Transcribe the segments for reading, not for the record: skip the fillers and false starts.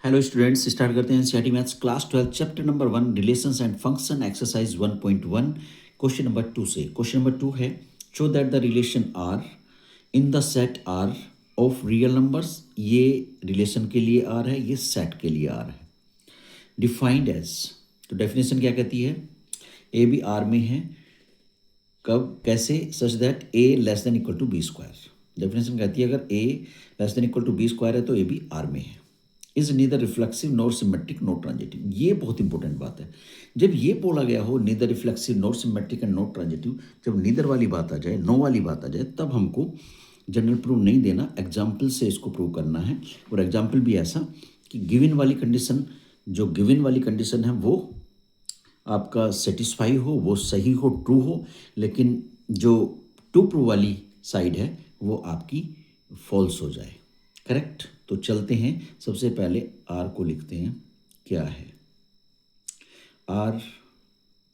Hello students, start करते हैं NCERT maths class 12 chapter number 1 relations and function exercise 1.1 question number 2 से। Question number 2 है show that the relation R in the set R of real numbers. ये relation के लिए are है, ये set के लिए आर है। डिफाइंड एज, तो डेफिनेशन क्या कहती है? ए बी आर में है, कब कैसे? Such that A less than equal to B square. Definition कहती है अगर A less than equal to B square है तो ए बी आर में है। Is neither reflexive nor symmetric nor transitive. ये बहुत इंपॉर्टेंट बात है। जब ये बोला गया हो neither reflexive nor symmetric and not transitive, जब नीदर वाली बात आ जाए, नो वाली बात आ जाए, तब हमको जनरल प्रूव नहीं देना, एग्जाम्पल से इसको प्रूव करना है। और एग्जाम्पल भी ऐसा कि गिवन वाली कंडीशन, जो गिवन वाली कंडीशन है वो आपका सेटिस्फाई हो, वो सही हो, ट्रू हो, लेकिन जो टू प्रूव वाली साइड है वो आपकी फॉल्स हो जाए। करेक्ट? तो चलते हैं, सबसे पहले आर को लिखते हैं। क्या है? आर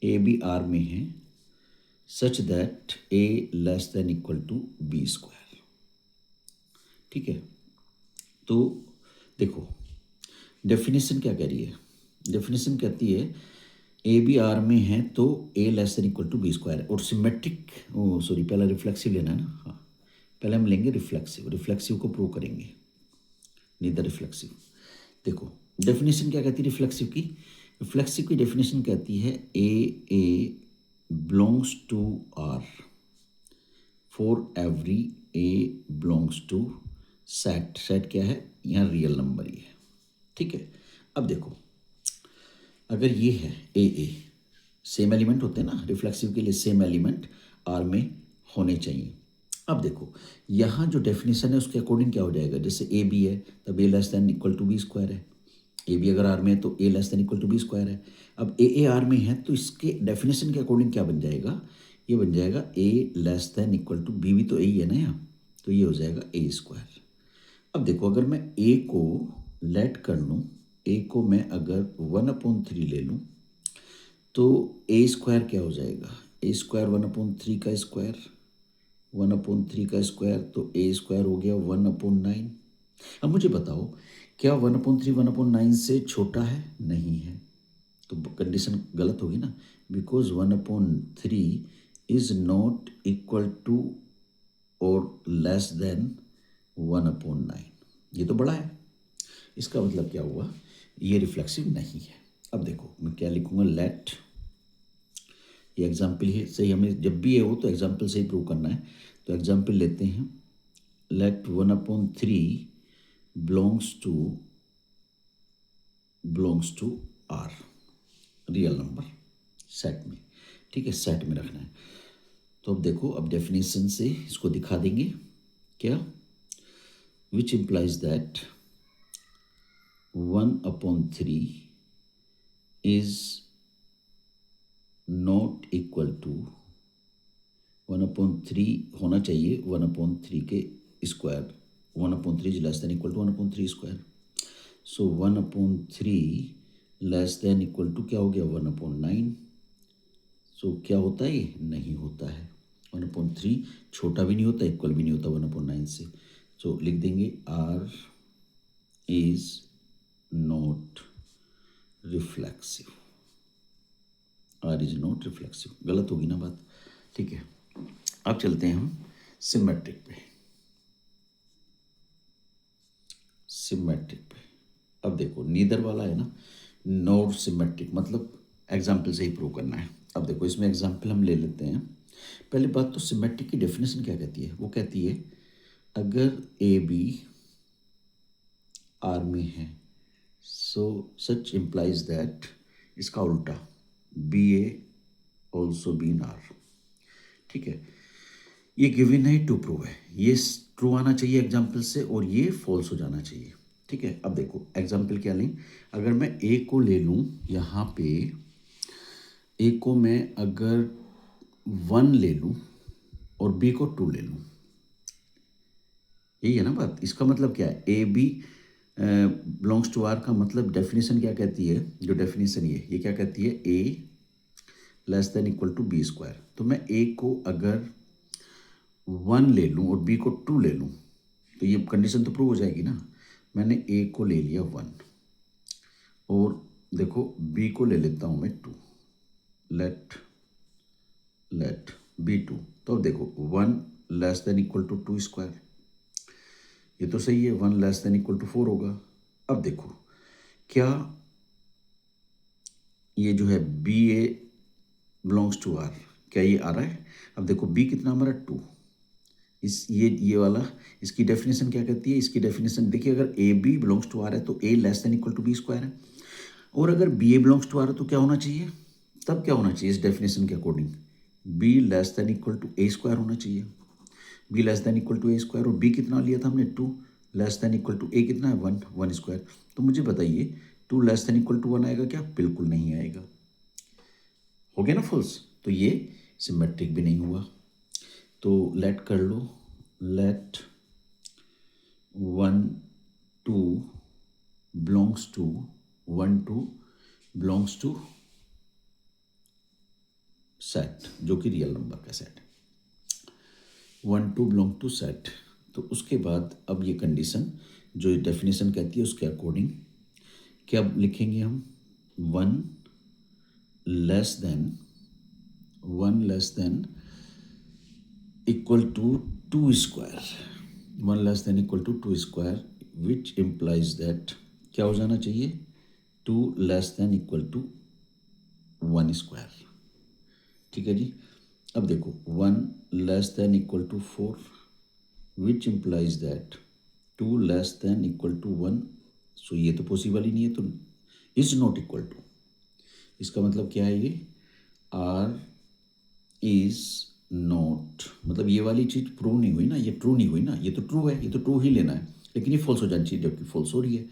ए बी आर में है such that A less than equal to B square. ठीक है, तो देखो डेफिनेशन क्या कह रही है। डेफिनेशन कहती है ए बी आर में है तो A less than equal to B square. और सिमेट्रिक, ओ सॉरी, पहला रिफ्लेक्सिव लेना है ना। हाँ, पहले हम लेंगे रिफ्लेक्सिव। रिफ्लेक्सिव को प्रूव करेंगे, नीदर रिफ्लेक्सिव। देखो डेफिनेशन क्या कहती है रिफ्लेक्सिव की। रिफ्लेक्सिव की डेफिनेशन कहती है A belongs to R for every A belongs to set. Set क्या है? यहाँ रियल नंबर ही है। ठीक है, अब देखो अगर ये है ए सेम एलिमेंट होते हैं ना, रिफ्लेक्सिव के लिए सेम एलिमेंट आर में होने चाहिए। अब देखो यहाँ जो डेफिनेशन है उसके अकॉर्डिंग क्या हो जाएगा, जैसे ए बी है तब A less than equal to B square है। ए बी अगर आर में है तो A less than equal to B square है। अब ए आर में है तो इसके डेफिनेशन के अकॉर्डिंग क्या बन जाएगा? ये बन जाएगा A less than equal to B, भी तो ए ही है ना यहाँ, तो ये हो जाएगा ए स्क्वायर। अब देखो अगर मैं ए को लेट कर लूँ, ए को मैं अगर 1/3 ले लूँ तो ए स्क्वायर क्या हो जाएगा? ए स्क्वायर 1/3 का स्क्वायर, 1/3 का स्क्वायर, तो ए स्क्वायर हो गया 1/9। अब मुझे बताओ क्या 1/3 1/9 से छोटा है? नहीं है, तो कंडीशन गलत होगी ना, because 1/3 is not equal to और लेस देन 1/9। ये तो बड़ा है, इसका मतलब क्या हुआ? ये रिफ्लेक्सिव नहीं है। अब देखो मैं क्या लिखूंगा, लेट, ये एग्जाम्पल ही सही, हमें जब भी ये हो तो एग्जाम्पल से ही प्रूव करना है। तो एग्जाम्पल लेते हैं, let 1/3 belongs to R, real number set में। ठीक है, सेट में रखना है। तो अब देखो, अब डेफिनेशन से इसको दिखा देंगे क्या, which implies that 1/3 is not equal to 1/3 होना चाहिए 1/3 के square. 1/3 is less than equal to 1/3 square. So 1/3 less than equal to क्या हो गया? 1/9। सो क्या होता है? ये नहीं होता है। 1/3 छोटा भी नहीं होता, इक्वल भी नहीं होता 1/9 से। सो लिख देंगे R is not reflexive. R is not reflexive, गलत होगी ना बात। ठीक है, अब चलते हैं हम सिमेट्रिक पे। सिमेट्रिक पे अब देखो नीदर वाला है ना, नॉट सिमेट्रिक, मतलब एग्जाम्पल से ही प्रूव करना है। अब देखो इसमें एग्जाम्पल हम ले लेते हैं। पहली बात तो सिमेट्रिक की डेफिनेशन क्या कहती है? वो कहती है अगर ए बी आर में है सो सच इम्प्लाइज दैट, इसका उल्टा, B A also B in R. ठीक है, ये गिवन है, टू प्रूव है, ये ट्रू आना चाहिए एग्जाम्पल से और ये फॉल्स हो जाना चाहिए। ठीक है, अब देखो एग्जाम्पल क्या लें, अगर मैं ए को ले लूँ यहाँ पे, ए को मैं अगर 1 ले लूँ और बी को 2 ले लूँ, यही है ना बात। इसका मतलब क्या है? A B belongs to R का मतलब डेफिनेशन क्या कहती है? जो डेफिनेशन ये क्या कहती है? A less than equal to B square. तो मैं ए को अगर 1 ले लूँ और बी को 2 ले लूँ तो ये कंडीशन तो प्रूव हो जाएगी ना। मैंने ए को ले लिया 1 और देखो बी को ले लेता हूँ मैं 2, लेट बी 2। तो अब देखो 1 less than equal to 2 square, ये तो सही है, 1 लेस देन इक्वल टू 4 होगा। अब देखो क्या ये जो है B A belongs to R, क्या ये आ रहा है? अब देखो बी कितना हमारा 2, इस ये वाला, इसकी डेफिनेशन क्या कहती है? इसकी डेफिनेशन देखिए, अगर A B belongs to R है तो A less than equal to B square है, और अगर B A belongs to R है तो क्या होना चाहिए? तब क्या होना चाहिए इस डेफिनेशन के according? B less than equal to A square होना चाहिए। B less than equal to A square, और बी कितना लिया था हमने 2, less than equal to A कितना है 1 स्क्वायर। तो मुझे बताइए 2 लेस देन इक्वल टू 1 आएगा क्या? बिल्कुल नहीं आएगा। हो गया ना फॉल्स? तो ये सिमेट्रिक भी नहीं हुआ। तो लेट कर लो, let 1 2 belongs to 1 2 belongs to set, जो कि रियल नंबर का सेट है। 1 2 बिलोंग टू सेट। तो उसके बाद अब ये कंडीशन जो डेफिनेशन कहती है उसके अकॉर्डिंग क्या लिखेंगे हम? 1 less than 1 less than equal to 2 square, 1 less than equal to 2 square, which implies that क्या हो जाना चाहिए? 2 less than equal to 1 square. ठीक है जी। अब देखो 1 less than equal to 4, which implies that 2 less than equal to 1। So ये तो पॉसिबल ही नहीं है, तो इज नॉट इक्वल टू, इसका मतलब क्या है? ये आर इज नॉट, मतलब ये वाली चीज प्रूव नहीं हुई ना, ये ट्रू नहीं हुई ना, ये तो ट्रू है, ये तो ट्रू ही लेना है, लेकिन ये फॉल्स हो जानी चाहिए, जबकि फॉल्स हो रही है।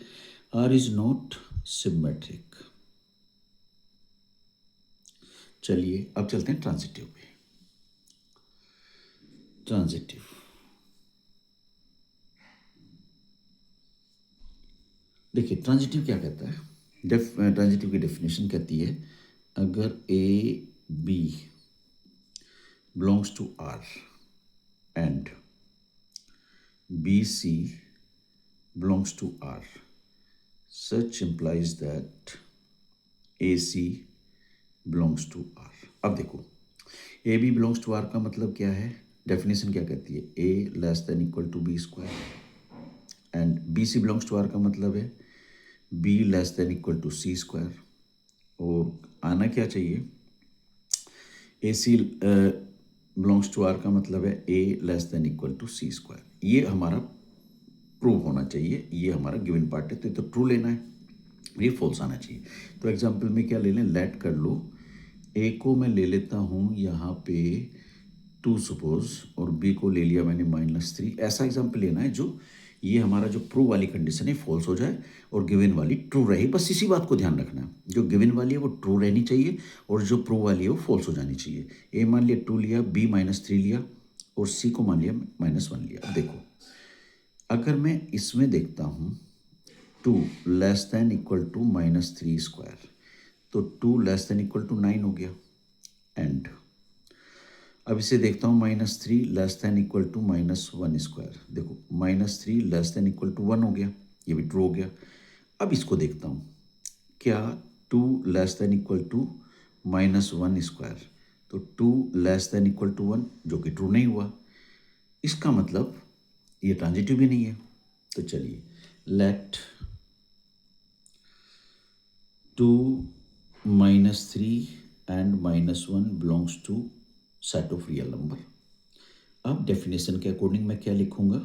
R is not symmetric. चलिए अब चलते हैं ट्रांजिटिव पे। ट्रांजिटिव, देखिए ट्रांजिटिव क्या कहता है? ट्रांजिटिव की डेफिनेशन कहती है अगर A B belongs to R and B C belongs to R, such implies that AC belongs to R। अब देखो AB belongs to R का मतलब क्या है? डेफिनेशन क्या कहती है? A less than equal to B square, and BC belongs to R का मतलब है B less than equal to C square. और आना क्या चाहिए? AC belongs to R का मतलब है A less than equal to C square. ये हमारा प्रूव होना चाहिए, ये हमारा गिवन पार्ट है, तो ट्रू लेना है, ये फॉल्स आना चाहिए। तो एग्जांपल में क्या ले लें? लेट कर लो, ए को मैं ले लेता हूँ यहाँ पे 2 सपोज, और बी को ले लिया मैंने -3। ऐसा एग्जांपल लेना है जो ये हमारा जो प्रूव वाली कंडीशन है फॉल्स हो जाए और गिवन वाली ट्रू रहे। बस इसी बात को ध्यान रखना है, जो गिवन वाली है वो ट्रू रहनी चाहिए और जो प्रूव वाली है वो फॉल्स हो जानी चाहिए। ए मान लिया 2 लिया, बी -3 लिया, और सी को मान लिया -1 लिया। अब देखो अगर मैं इसमें देखता हूँ 2 less than equal to -3 square, तो 2 लेस देन इक्वल टू 9 हो गया। एंड अब इसे देखता हूँ -3 less than equal to -1 square, देखो -3 लेस देन इक्वल टू 1 हो गया, ये भी ट्रू हो गया। अब इसको देखता हूँ, क्या 2 less than equal to -1 square, तो 2 लेस देन इक्वल टू 1, जो कि ट्रू नहीं हुआ। इसका मतलब ये ट्रांजिटिव भी नहीं है। तो चलिए let 2 -3 and -1 belongs to set of real number. अब डेफिनेशन के अकॉर्डिंग मैं क्या लिखूंगा?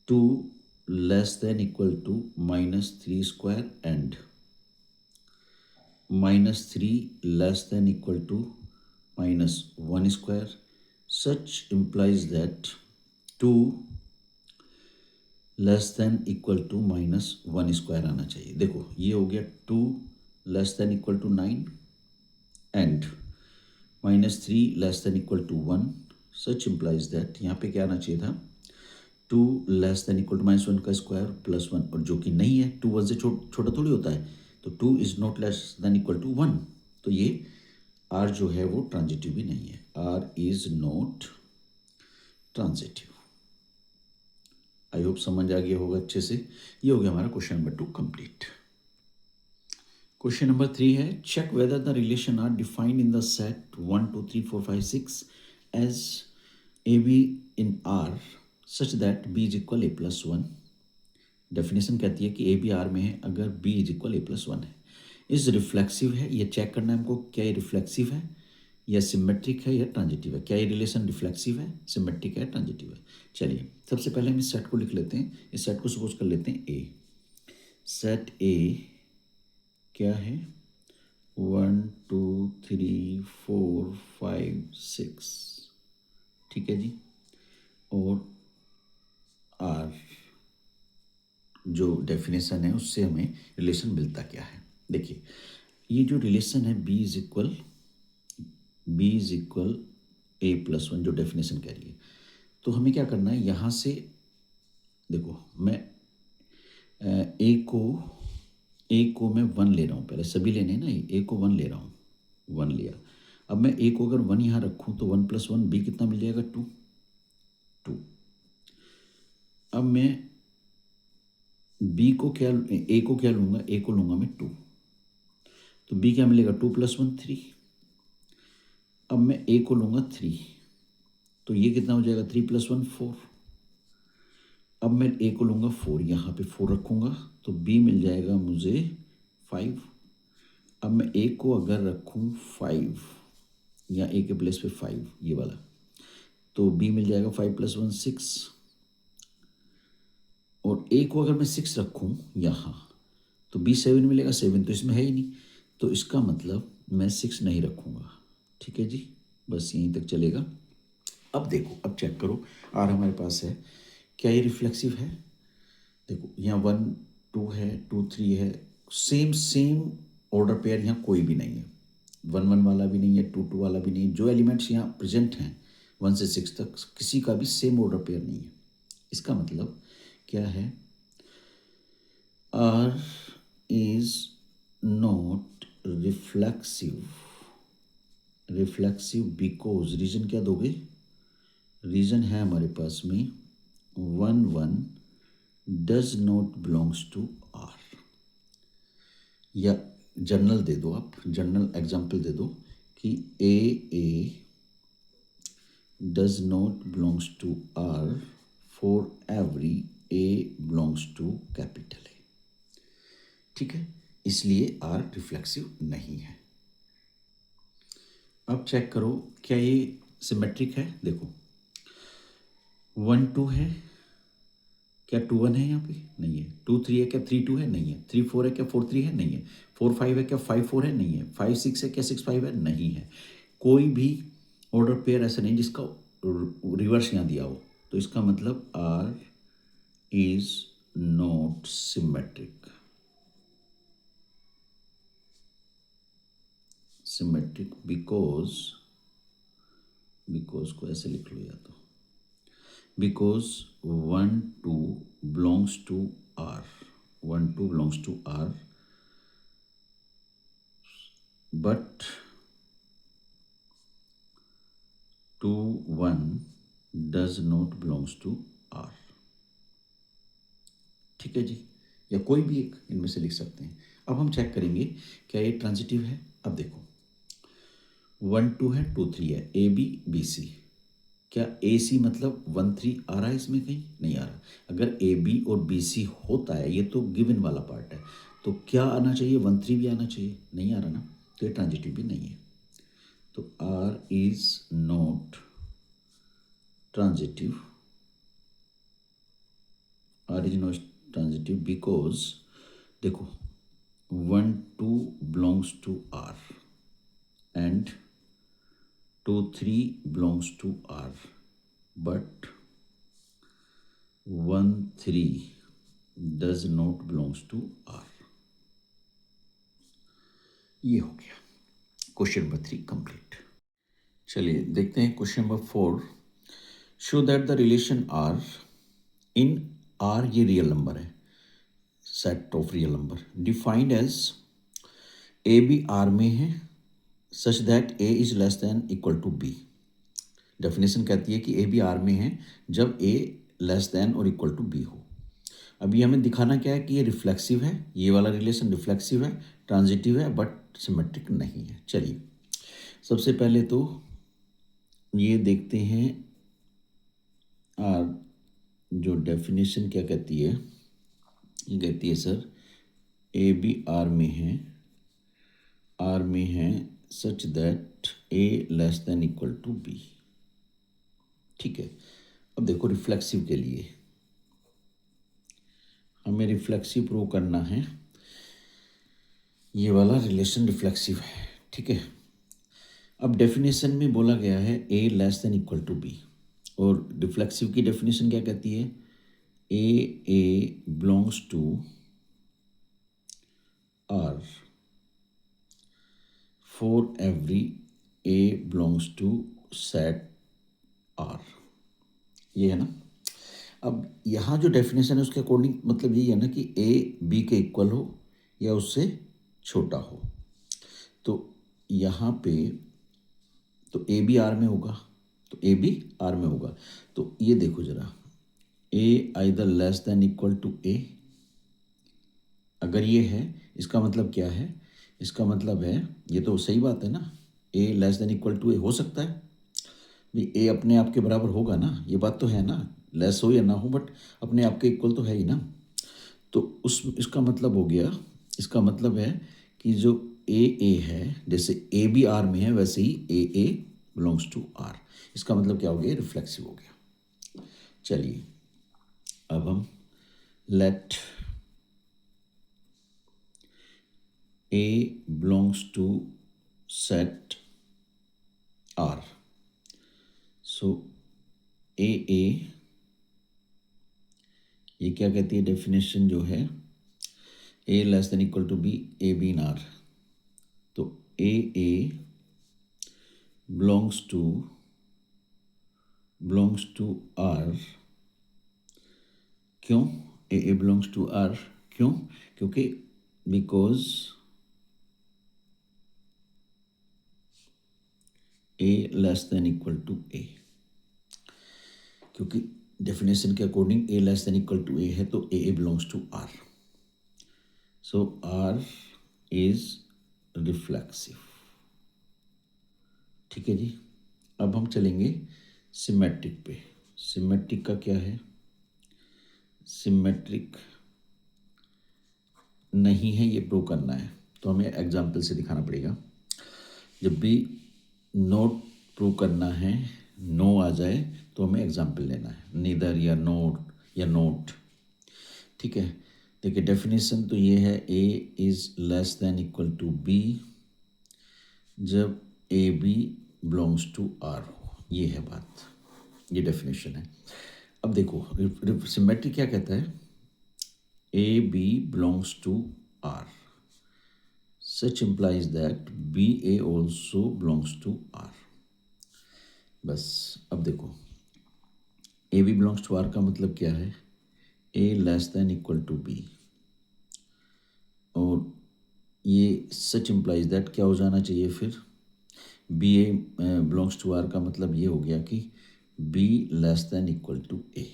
2 less than equal to -3 square and -3 less than equal to -1 square, such implies that 2 less than equal to -1 square आना चाहिए। देखो ये हो गया 2 less than equal to 9 and -3 less than equal to 1, such implies that यहाँ पे क्या आना चाहिए था? 2 लेस देन इक्वल टू -1 का स्क्वायर +1, और जो कि नहीं है, 2 1 से छोटा थोड़ी होता है, तो 2 is not less than equal to 1। तो ये आर जो है वो ट्रांजिटिव भी नहीं है, R is not transitive. I hope समझ आ गया होगा अच्छे से। ये हो गया हमारा question number 2 complete. Question number 3 है check whether the relation R defined in the set 1 2 3 4 5 6 as a B in R such that b is equal a plus one. Definition कहती है कि ए बी आर में है अगर b is equal a plus one है। इस reflexive है, ये चेक करना है हमको क्या ये रिफ्लेक्सिव है या सिमेट्रिक है या ट्रांजिटिव है। क्या ये रिलेशन रिफ्लेक्सिव है, सिमेट्रिक है, ट्रांजिटिव है। चलिए सबसे पहले हम इस सेट को लिख लेते हैं। इस सेट को सपोज कर लेते हैं ए। सेट ए क्या है 1 2 3 4 5 6, ठीक है जी। और आर जो डेफिनेशन है उससे हमें रिलेशन मिलता क्या है। देखिए ये जो रिलेशन है b is equal a plus one जो डेफिनेशन कह रही है, तो हमें क्या करना है यहाँ से देखो मैं ए को मैं वन ले रहा हूँ, पहले सभी लेने हैं ना, ए को वन ले रहा हूँ, वन लिया। अब मैं ए को अगर वन यहाँ रखूँ तो वन प्लस वन बी कितना मिल जाएगा 2 2। अब मैं बी को क्या ए को क्या लूँगा, ए को लूँगा मैं 2, तो बी क्या मिलेगा 2 प्लस वन 3। अब मैं ए को लूँगा 3, तो ये कितना हो जाएगा 3 प्लस वन 4। अब मैं ए को लूँगा 4, यहाँ पे 4 रखूँगा तो बी मिल जाएगा मुझे 5। अब मैं ए को अगर रखूँ 5 या ए के प्लेस पे 5 ये वाला, तो बी मिल जाएगा 5 प्लस वन 6। और ए को अगर मैं 6 रखूँ यहाँ तो बी 7 मिलेगा, 7 तो इसमें है ही नहीं, तो इसका मतलब मैं 6 नहीं रखूँगा। ठीक है जी, बस यहीं तक चलेगा। अब देखो, अब चेक करो आर हमारे पास है, क्या ये रिफ्लेक्सिव है। देखो यहाँ 1 2 है, 2 3 है, सेम ऑर्डर पेयर यहाँ कोई भी नहीं है, 1 1 वाला भी नहीं है, 2 2 वाला भी नहीं है। जो एलिमेंट्स यहाँ प्रेजेंट हैं 1 से 6 तक किसी का भी सेम ऑर्डर पेयर नहीं है। इसका मतलब क्या है, R is not reflexive because, reason क्या दोगे, रीजन है हमारे पास में 1 1 does not belongs to R. या जनरल दे दो, आप जनरल एग्जाम्पल दे दो कि A does not belongs to R for every A belongs to capital A. ठीक है, इसलिए आर रिफ्लेक्सिव नहीं है। अब चेक करो क्या ये सिमेट्रिक है। देखो 1 2 है, क्या 2 1 है यहाँ पे, नहीं है। 2 3 है, क्या 3 2 है, नहीं है। 3 4 है, क्या 4 3 है, नहीं है। 4 5 है, क्या 5 4 है, नहीं है। 5 6 है, क्या 6 5 है, नहीं है। कोई भी ऑर्डर पेयर ऐसा नहीं जिसका रिवर्स यहाँ दिया हो, तो इसका मतलब R is not symmetric. Symmetric because को ऐसे लिख लो, या तो because 1 2 belongs to R, 1 2 belongs to R, but 2 1 does not belongs to R। ठीक है जी, या कोई भी एक इनमें से लिख सकते हैं। अब हम चेक करेंगे क्या ये ट्रांजिटिव है। अब देखो 1 2 है, 2 3 है, ए बी बी सी, क्या ए सी मतलब 1 3 आ रहा है इसमें, कहीं नहीं आ रहा। अगर ए बी और बी सी होता है, ये तो गिवन वाला पार्ट है, तो क्या आना चाहिए 1 3 भी आना चाहिए, नहीं आ रहा ना, तो ये ट्रांजिटिव भी नहीं है। तो R is not transitive, R is not transitive because देखो 1 2 belongs to R and 2 3 belongs to R, but 1 3 does not belongs to R। ये हो गया क्वेश्चन नंबर 3 कंप्लीट। चलिए देखते हैं question number 4। Show that the relation R in R, ये real number है, set of real number defined as a B R में है such that a is less than equal to b. Definition कहती है कि ए बी आर में है जब ए लेस देन और इक्वल टू बी हो। अभी हमें दिखाना क्या है कि ये रिफ्लेक्सिव है, ये वाला रिलेशन रिफ्लेक्सिव है, ट्रांजिटिव है, बट सिमेट्रिक नहीं है। चलिए सबसे पहले तो ये देखते हैं आर जो डेफिनेशन क्या कहती है। ये कहती है सर ए बी आर में है such that A less than equal to b. ठीक है, अब देखो रिफ्लेक्सिव के लिए हमें रिफ्लेक्सिव प्रूव करना है, ये वाला रिलेशन रिफ्लेक्सिव है। ठीक है, अब डेफिनेशन में बोला गया है A less than equal to B, और रिफ्लेक्सिव की डेफिनेशन क्या कहती है, A belongs to R for every A belongs to set R. ये है ना। अब यहाँ जो डेफिनेशन है उसके अकॉर्डिंग मतलब यही है ना कि ए बी के इक्वल हो या उससे छोटा हो। तो यहाँ पे तो ए बी आर में होगा, तो ए बी आर में होगा। तो ये देखो जरा, A either less than equal to A, अगर ये है इसका मतलब क्या है, इसका मतलब है ये तो सही बात है ना, ए लेस देन इक्वल टू ए हो सकता है भाई, ए अपने आप के बराबर होगा ना, ये बात तो है ना, लेस हो या ना हो बट अपने आप के इक्वल तो है ही ना। तो उस इसका मतलब हो गया, इसका मतलब है कि जो ए है, जैसे ए बी आर में है वैसे ही ए बिलोंग्स टू आर, इसका मतलब क्या हो गया, रिफ्लेक्सिव हो गया। चलिए अब हम let A belongs to set R. So A ये क्या कहती है डेफिनेशन जो है, A less than equal to B, A B in R. तो ए बिलोंग्स टू आर। क्यों ए बिलोंग्स टू आर, क्यों, क्योंकि because A less than equal to A, क्योंकि डेफिनेशन के according A less than equal to A है तो A belongs to R. So R is reflexive. ठीक है जी, अब हम चलेंगे सिमेट्रिक पे। सिमेट्रिक का क्या है, सिमेट्रिक नहीं है ये प्रूव करना है तो हमें एग्जाम्पल से दिखाना पड़ेगा। जब भी नोट प्रूव करना है, नो आ जाए तो हमें एग्जाम्पल लेना है, नीदर या नोट या नोट। ठीक है, देखिए डेफिनेशन तो ये है, A is less than equal to B जब A B belongs to R हो, ये है बात, ये डेफिनेशन है। अब देखो सिमेट्रिक क्या कहता है, A B belongs to R, such implies that B A also belongs to R. बस अब देखो A B belongs to R का मतलब क्या है, A less than equal to B, और ये सच implies दैट क्या हो जाना चाहिए फिर, B A belongs to R का मतलब ये हो गया कि B less than equal to A,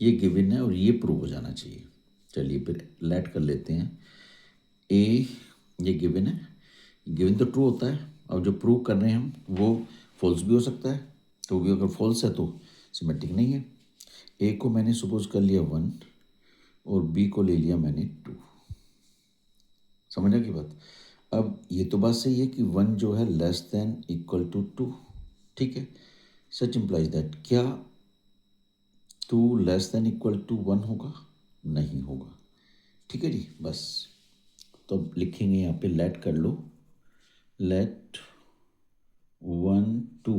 ये गिवन है और ये प्रूव हो जाना चाहिए। चलिए फिर लेट कर लेते हैं, ए ये गिवन है, गिवन तो ट्रू होता है, और जो प्रूव कर रहे हैं हम वो फॉल्स भी हो सकता है, तो भी अगर फॉल्स है तो सिमेट्रिक नहीं है। ए को मैंने सपोज कर लिया 1 और बी को ले लिया मैंने 2, समझा की बात। अब ये तो बात सही है कि 1 जो है लेस देन इक्वल टू 2, ठीक है, सच इम्प्लाइज दैट क्या 2 लेस देन इक्वल टू 1 होगा, नहीं होगा। ठीक है जी, बस तो अब लिखेंगे यहाँ पे लेट कर लो, let 1 2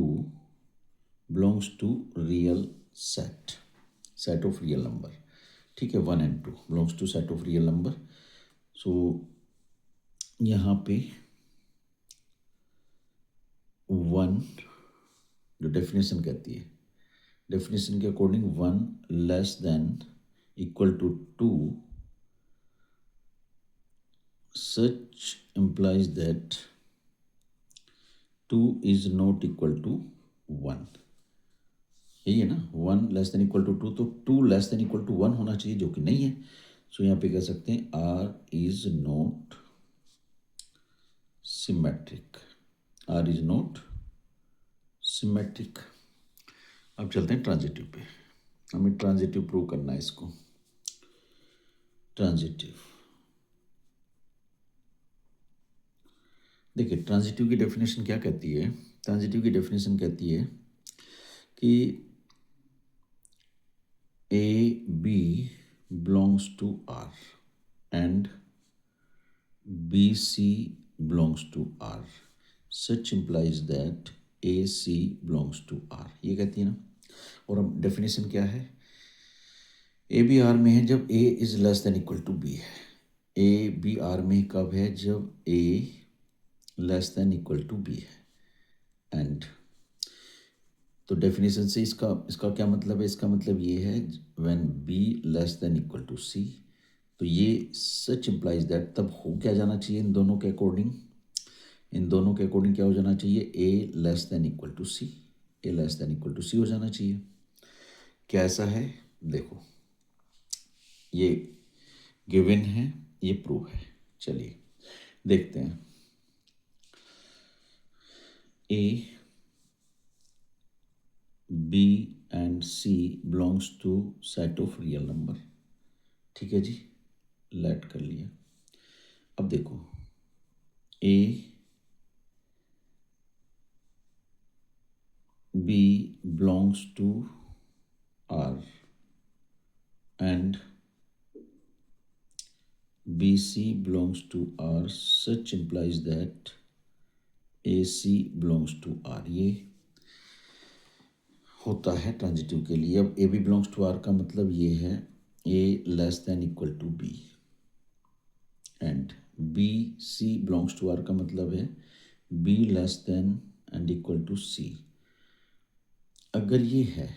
belongs to real set of real number. ठीक है, 1 and 2 belongs to set of real number. So यहाँ पे 1 जो डेफिनेशन कहती है, डेफिनेशन के according 1 less than equal to 2 such implies that 2 is not equal to 1। यही है ना, 1 <2 तो 2 <2 होना चाहिए, जो कि नहीं है। सो यहाँ पे कह सकते हैं R is not symmetric, R is not symmetric. अब चलते हैं ट्रांजिटिव पे, हमें ट्रांजिटिव प्रूव करना है इसको। ट्रांजिटिव, देखिए ट्रांजिटिव की डेफिनेशन क्या कहती है। ट्रांजिटिव की डेफिनेशन कहती है कि a B belongs to R and B C belongs to R, such implies that A C belongs to R, ये कहती है ना। और अब डेफिनेशन क्या है, ए बी आर में है जब A is less than equal to B है। ए बी आर में कब है, जब ए less than equal to B है। एंड तो डेफिनेशन से इसका इसका क्या मतलब है, इसका मतलब ये है when B less than equal to C, तो ये सच इम्प्लाइज दैट, तब हो क्या जाना चाहिए इन दोनों के अकॉर्डिंग, इन दोनों के अकॉर्डिंग क्या हो जाना चाहिए, A less than equal to C, A less than equal to C हो जाना चाहिए। क्या ऐसा है, देखो ये गिवन है, ये प्रूव है। चलिए देखते हैं। A B and C belongs to set of real number, ठीक है जी, लेट कर लिया। अब देखो A B belongs to R and B C belongs to R, such implies that A C belongs to R, ये होता है ट्रांजिटिव के लिए। अब A B belongs to R का मतलब ये है A less than equal to B, and B C belongs to R का मतलब है B less than and equal to C. अगर ये है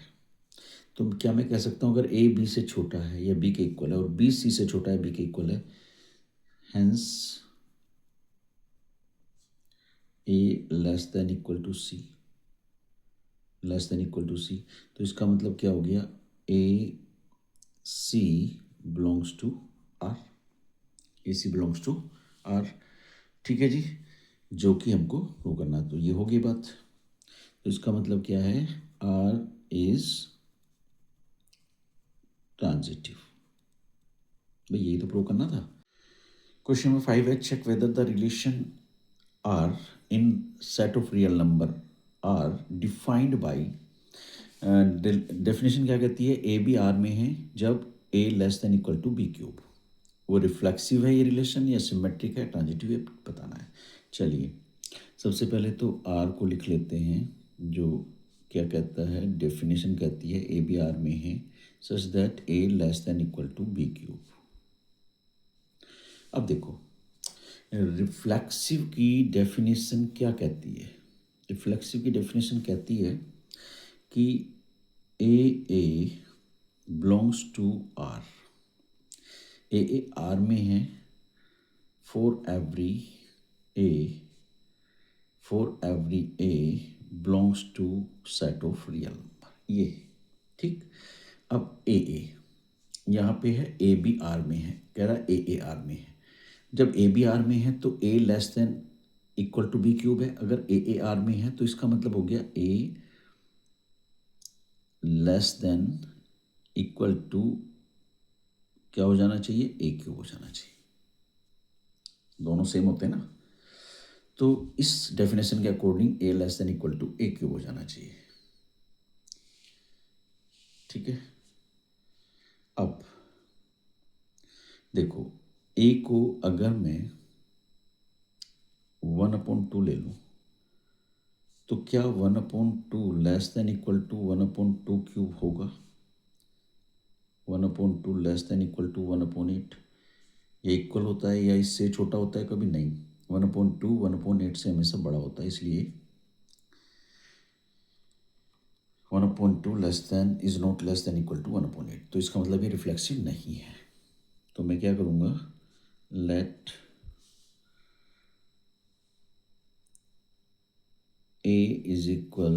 तो क्या मैं कह सकता हूँ, अगर ए बी से छोटा है या बी के इक्वल है और बी सी से छोटा है बी के इक्वल है, hence A less than equal to C, less than equal to C, तो इसका मतलब क्या हो गया, A C belongs to R, A C belongs to R, ठीक है जी, जो कि हमको प्रूव करना है। तो ये होगी बात, तो इसका मतलब क्या है, आर इज ट्रांजिटिव, भाई यही तो प्रूव करना था। क्वेश्चन नंबर 5 है, check whether the relation R in set of real number R defined by, definition क्या कहती है, ए बी आर में है जब ए less than equal to B cube, वो रिफ्लेक्सिव है ये रिलेशन या सिमेट्रिक है, ट्रांजिटिव है, बताना है। चलिए सबसे पहले तो आर को लिख लेते हैं, जो क्या कहता है, डेफिनेशन कहती है ए बी आर में है such that A less than equal to B cube. अब देखो रिफ्लेक्सिव की डेफिनेशन क्या कहती है, रिफ्लेक्सिव की डेफिनेशन कहती है कि A belongs to R, A R में है for every A, for every A belongs to set of real number, ये ठीक। अब ए यहाँ पे है, ए बी आर में है, कह रहा है ए आर में है, जब ए बी आर में है तो A less than equal to B cube है, अगर ए आर में है तो इसका मतलब हो गया ए लेस देन इक्वल टू क्या हो जाना चाहिए, ए क्यूब हो जाना चाहिए, दोनों सेम होते हैं ना। तो इस डेफिनेशन के according A less than equal to a cube हो जाना चाहिए, ठीक है। अब देखो ए को अगर मैं 1/2 ले लूँ तो क्या 1/2 less than equal to 1/2 cube होगा, 1/2 लेस देन इक्वल टू 1/8, ये इक्वल होता है या इससे छोटा होता है, कभी नहीं, 1/2 1/8 से हमेशा बड़ा होता है, इसलिए 1/2 less than is not less than equal to 1/8, तो इसका मतलब ये रिफ्लेक्सिव नहीं है। तो मैं क्या करूँगा, let a is equal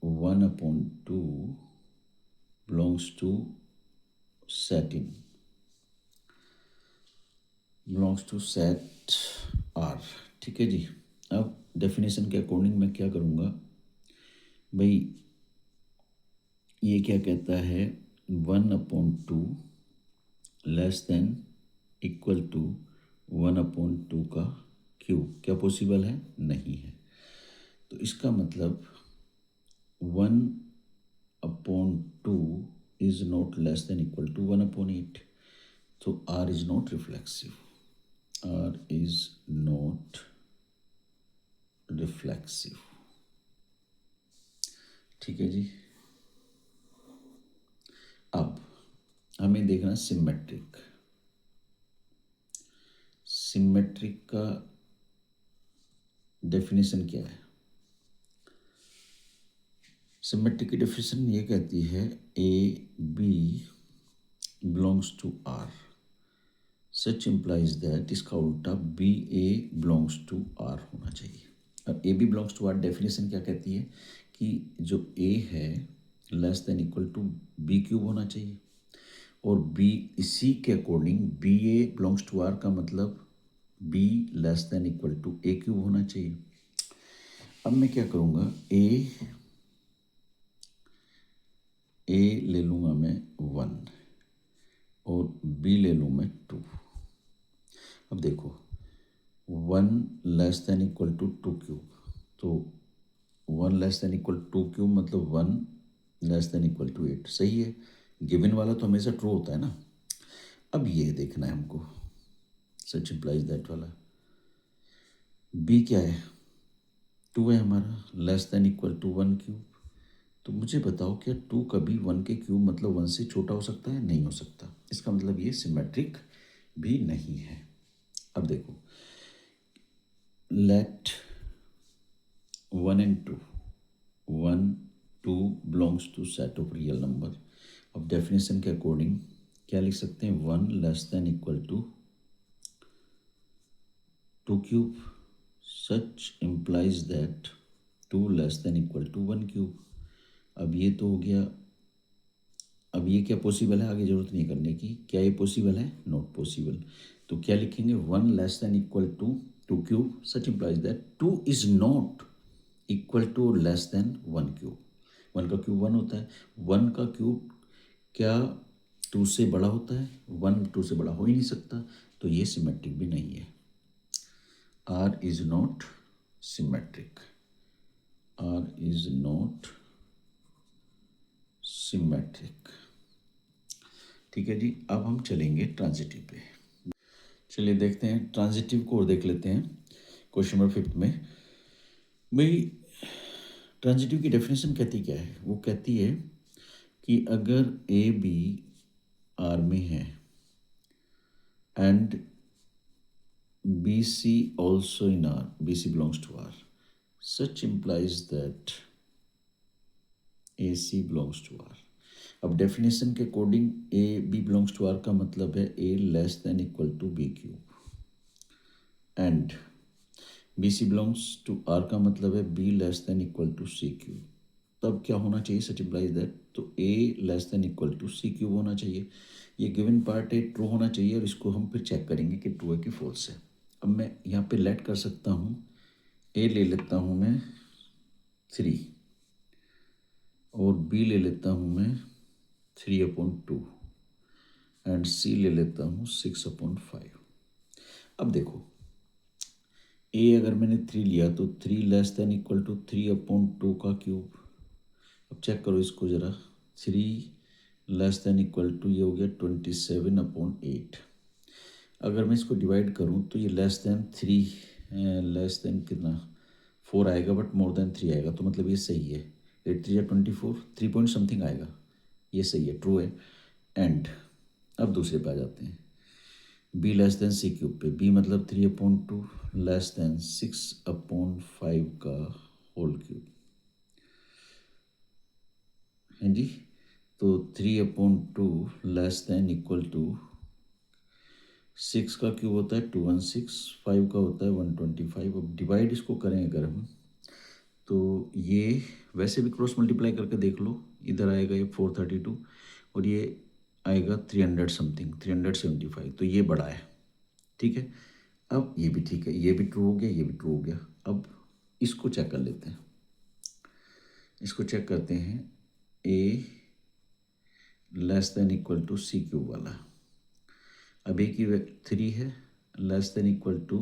1/2 belongs to set N, belongs to set R. ठीक है जी। अब डेफिनेशन के अकॉर्डिंग मैं क्या करूँगा भाई, ये क्या कहता है, 1/2 लेस देन इक्वल टू 1/2 का क्यूब, क्या पॉसिबल है? नहीं है। तो इसका मतलब 1/2 is not less than equal to 1/8। तो R is not reflexive, R is not reflexive. ठीक है जी। अब हमें देखना सिमेट्रिक, सिमेट्रिक का डेफिनेशन क्या है? सिमेट्रिक की डेफिनेशन ये कहती है A B belongs to R, such implies that, इसका उल्टा B A belongs to R होना चाहिए। और a B belongs to R definition क्या कहती है कि जो ए है less than equal to B cube होना चाहिए, और बी इसी के according b A belongs to R का मतलब b less than equal to a cube होना चाहिए। अब मैं क्या करूँगा, ए ले लूँगा मैं 1 और बी ले लूँ मैं 2। अब देखो 1 less than equal to 2 cube, तो 1 less than equal to cube मतलब 1 लेस देन इक्वल टू 8। सही है, गिवन वाला तो हमेशा ट्रू होता है ना। अब ये देखना है हमको, सच इम्प्लाइज दैट वाला। बी क्या है? 2 है हमारा, less than equal to 1 cube. तो मुझे बताओ क्या 2 कभी 1 के क्यूब मतलब 1 से छोटा हो सकता है? नहीं हो सकता। इसका मतलब ये सिमेट्रिक भी नहीं है। अब देखो, let 1 and 2, 1 2 belongs to set of real number. अब डेफिनेशन के अकॉर्डिंग क्या लिख सकते हैं, 1 less than equal to 2 cube, such implies that 2 less than equal to 1 cube. अब ये तो हो गया। अब ये क्या पॉसिबल है? आगे जरूरत नहीं करने की। क्या ये पॉसिबल है? Not possible. तो क्या लिखेंगे, 1 less than equal to 2 cube, such implies that 2 is not equal to less than 1 cube. 1 का क्यूब 1 होता है, 1 का क्यूब क्या 2 से बड़ा होता है? 1 2 से बड़ा हो ही नहीं सकता। तो ये सिमेट्रिक भी नहीं है। R is not symmetric, R is not symmetric. ठीक है जी। अब हम चलेंगे ट्रांजिटिव पे। चलिए देखते हैं ट्रांजिटिव को और देख लेते हैं क्वेश्चन नंबर 5 में। भाई ट्रांजिटिव की डेफिनेशन कहती क्या है? वो कहती है कि अगर ए बी आर में है and B C also in R, B C belongs to R, such implies that A C belongs to R. अब डेफिनेशन के according A B belongs to R का मतलब है A less than equal to B cube, and B C belongs to R का मतलब है B less than equal to C cube. तब क्या होना चाहिए, सच इम्प्लाइज दैट, तो A less than equal to C cube होना चाहिए। ये गिवन पार्ट है ट्रू होना चाहिए, और इसको हम फिर चेक करेंगे कि ट्रू है कि फॉल्स है। अब मैं यहाँ पे लेट कर सकता हूँ, ए ले लेता हूँ मैं 3 और बी ले लेता हूँ मैं 3/2 एंड सी ले लेता हूँ 6/5। अब देखो ए अगर मैंने 3 लिया तो 3 लेस देन इक्वल टू 3/2 का क्यूब। अब चेक करो इसको ज़रा, 3 लेस देन इक्वल टू ये हो गया 27/8। अगर मैं इसको डिवाइड करूँ तो ये लेस देन 3, लेस देन कितना 4 आएगा, बट मोर देन 3 आएगा, तो मतलब ये सही है। 8 3 24, 3 पॉइंट समथिंग आएगा, ये सही है, ट्रू है। एंड अब दूसरे पे आ जाते हैं, b less than c cube पे। बी मतलब 3/2 लेस देन 6/5 का होल क्यूब है जी। तो 3/2 लेस देन इक्वल टू 6 का क्यूब होता है 216, 5 का होता है 125। अब डिवाइड इसको करें अगर हम, तो ये वैसे भी क्रॉस मल्टीप्लाई करके देख लो, इधर आएगा ये 432 और ये आएगा 300 समथिंग 375, तो ये बड़ा है। ठीक है, अब ये भी ठीक है, ये भी ट्रू हो गया, ये भी ट्रू हो गया। अब इसको चेक कर लेते हैं, इसको चेक करते हैं। A less than equal to C cube वाला, अब ए की 3 है, लेस देन इक्वल टू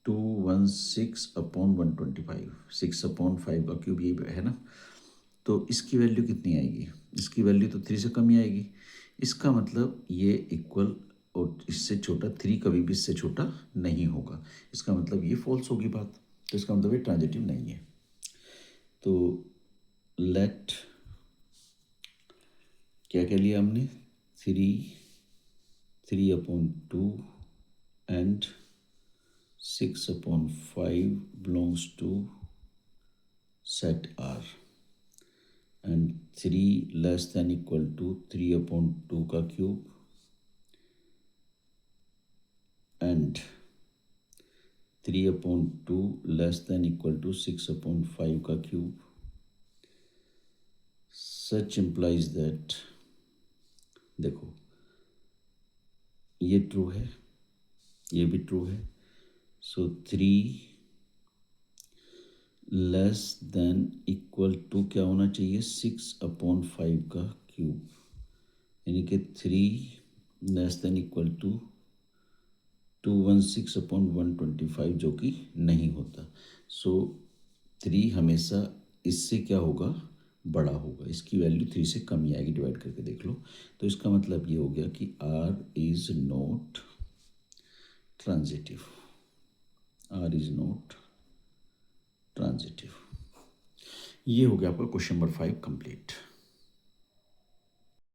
216/125, 6/5 का क्यूब ये है ना। तो इसकी वैल्यू कितनी आएगी, इसकी वैल्यू तो 3 से कम ही आएगी। इसका मतलब ये इक्वल और इससे छोटा, 3 कभी भी इससे छोटा नहीं होगा। इसका मतलब ये फॉल्स होगी बात, तो इसका मतलब ये ट्रांजिटिव नहीं है। तो लेट क्या कह लिया हमने, 3/2 and 6/5 belongs to set R and 3 less than equal to 3/2 का cube and 3/2 less than equal to 6/5 का क्यूब। Such implies that, देखो ये ट्रू है, ये भी ट्रू है, सो 3 लेस देन इक्वल टू क्या होना चाहिए, 6/5 का क्यूब, यानी कि 3 लेस देन इक्वल टू 216/125, जो कि नहीं होता। सो 3 हमेशा इससे क्या होगा, बड़ा होगा, इसकी वैल्यू 3 से कम ही आएगी, डिवाइड करके देख लो। तो इसका मतलब ये हो गया कि R is not transitive, R is not transitive. ये हो गया आपका क्वेश्चन नंबर 5 कंप्लीट।